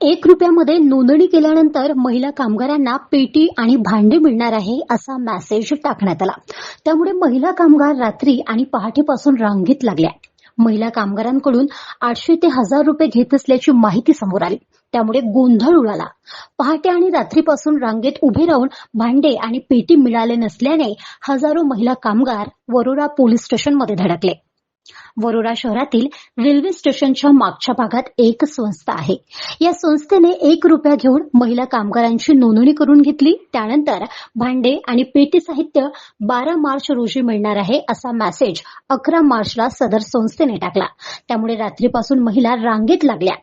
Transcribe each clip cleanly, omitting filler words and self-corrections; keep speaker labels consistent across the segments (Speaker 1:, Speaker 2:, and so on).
Speaker 1: ₹1 नोंदणी केल्यानंतर महिला कामगारांना पेटी आणि भांडे मिळणार आहे असा मेसेज टाकण्यात आला. त्यामुळे महिला कामगार रात्री आणि पहाटेपासून रांगेत लागल्या. महिला कामगारांकडून 800 ते ₹1000 घेत असल्याची माहिती समोर आली. त्यामुळे गोंधळ उडाला. पहाटे आणि रात्रीपासून रांगेत उभे राहून भांडे आणि पेटी मिळाले नसल्याने हजारो महिला कामगार वरोरा पोलीस स्टेशनमध्ये धडकले. वरोरा शहरातील रेल्वे स्टेशनच्या मागच्या भागात एक संस्था आहे. या संस्थेने ₹1 घेऊन महिला कामगारांची नोंदणी करून घेतली. त्यानंतर भांडे आणि पेटी साहित्य 12 मार्च रोजी मिळणार आहे असा मेसेज 11 मार्चला सदर संस्थेने टाकला. त्यामुळे रात्रीपासून महिला रांगेत लागल्या.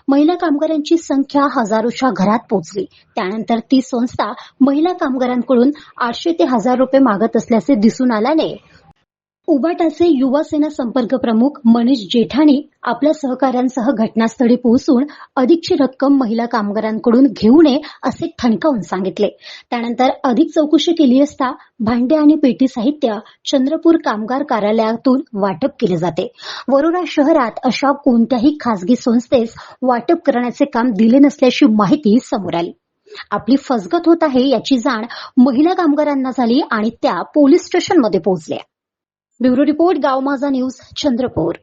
Speaker 1: महिला कामगारांची संख्या हजारोच्या घरात पोहोचली. त्यानंतर ती संस्था महिला कामगारांकडून 800 ते ₹1000 मागत असल्याचे दिसून आल्याने उबाटाचे युवा सेना संपर्क प्रमुख मनीष जेठाणी आपल्या सहकाऱ्यांसह घटनास्थळी पोहोचून अधिकची रक्कम महिला कामगारांकडून घेऊ नये असे ठणकावून सांगितले. त्यानंतर अधिक चौकशी केली असता भांडे आणि पेटी साहित्य चंद्रपूर कामगार कार्यालयातून वाटप केले जाते. वरोरा शहरात अशा कोणत्याही खासगी संस्थेस वाटप करण्याचे काम दिले नसल्याची माहिती समोर आली. आपली फसगत होत आहे याची जाण महिला कामगारांना झाली आणि त्या पोलीस स्टेशनमध्ये पोहोचल्या. ब्युरो रिपोर्ट गाव माझा न्यूज चंद्रपूर.